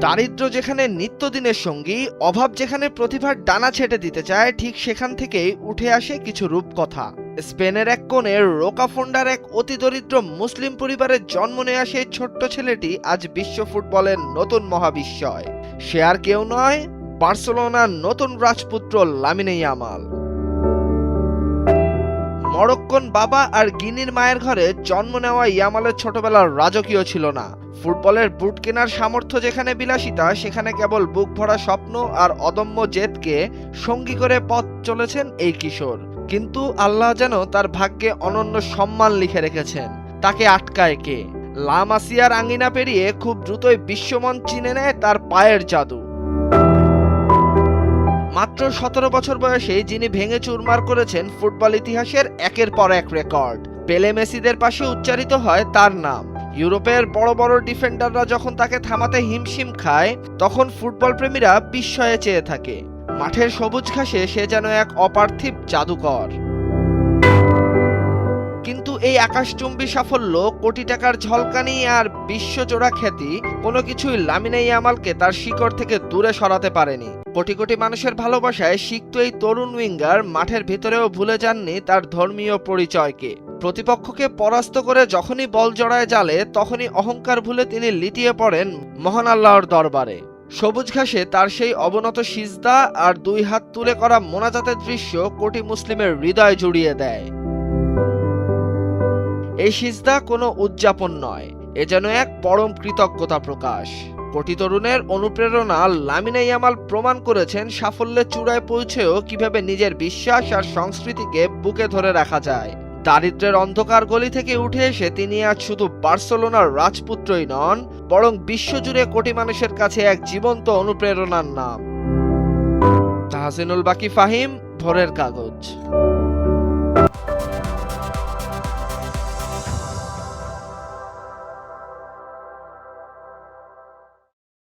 দারিদ্র্য যেখানে নিত্যদিনের সঙ্গী, অভাব যেখানে প্রতিভার ডানা ছেটে দিতে চায়, ঠিক সেখান থেকেই উঠে আসে কিছু রূপকথা। স্পেনের এক কোণে রোকাফোন্ডার এক অতি দরিদ্র মুসলিম পরিবারের জন্ম নেয়া সেই ছোট্ট ছেলেটি আজ বিশ্ব ফুটবলের নতুন মহাবিস্ময়। সে আর কেউ নয়, বার্সেলোনার নতুন রাজপুত্র লামিনে ইয়ামাল। মরক্কন বাবা আর গিনির মায়ের ঘরে জন্ম নেওয়া ইয়ামালের ছোটবেলার রাজকীয় ছিল না। ফুটবলের বুট কেনার সামর্থ্য যেখানে বিলাসিতা, সেখানে কেবল বুক ভরা স্বপ্ন আর অদম্য জেদকে সঙ্গী করে পথ চলেছেন এই কিশোর। কিন্তু আল্লাহ যেন তার ভাগ্যে অনন্য সম্মান লিখে রেখেছেন। তাকে আটকায় কে? লা মাসিয়ার আঙিনা পেরিয়ে খুব দ্রুতই বিশ্বমন চিনে নেয় তার পায়ের জাদু। মাত্র 17 বছর বয়সে যিনি ভেঙে চুরমার করেছেন ফুটবল ইতিহাসের একের পর এক রেকর্ড। পেলে মেসিদের পাশে উচ্চারিত হয় তার নাম। ইউরোপের বড় বড় ডিফেন্ডাররা যখন তাকে থামাতে হিমশিম খায়, তখন ফুটবল প্রেমীরা বিস্ময়ে চেয়ে থাকে। মাঠের সবুজ ঘাসে সে যেন এক অপার্থিব জাদুকর। কিন্তু এই আকাশচুম্বী সাফল্য, কোটি টাকার ঝলকানি আর বিশ্বজোড়া খ্যাতি কোনো কিছুই লামিনে ইয়ামালকে তার শিকড় থেকে দূরে সরাতে পারেনি। কোটি কোটি মানুষের ভালোবাসায় সিক্ত এই তরুণ উইঙ্গার মাঠের ভেতরেও ভুলে যাননি তার ধর্মীয় পরিচয়কে। প্রতিপক্ষকে পরাস্ত করে যখনই বল জড়ায় জালে, তখনই অহংকার ভুলে তিনি লিটিয়ে পড়েন মহান আল্লাহর দরবারে। সবুজ ঘাসে তার সেই অবনত সিজদা আর দুই হাত তুলে করা মোনাজাতের দৃশ্য কোটি মুসলিমের হৃদয় জুড়িয়ে দেয়। এই সিজদা কোনো উদযাপন নয়, এ যেন এক পরম কৃতজ্ঞতা প্রকাশ। কোটি তরুণের অনুপ্রেরণা লামিনে ইয়ামাল প্রমাণ করেছেন সাফল্যের চূড়ায় পৌঁছেও কিভাবে নিজের বিশ্বাস আর সংস্কৃতিকে বুকে ধরে রাখা যায়। দারিদ্র্যের অন্ধকার গলি থেকে উঠে এসে তিনি আজ শুধু বার্সেলোনার রাজপুত্রই নন, বরং বিশ্বজুড়ে কোটি মানুষের কাছে এক জীবন্ত অনুপ্রেরণার নাম। তাহসিনুল বাকি ফাহিম, ভোরের কাগজ।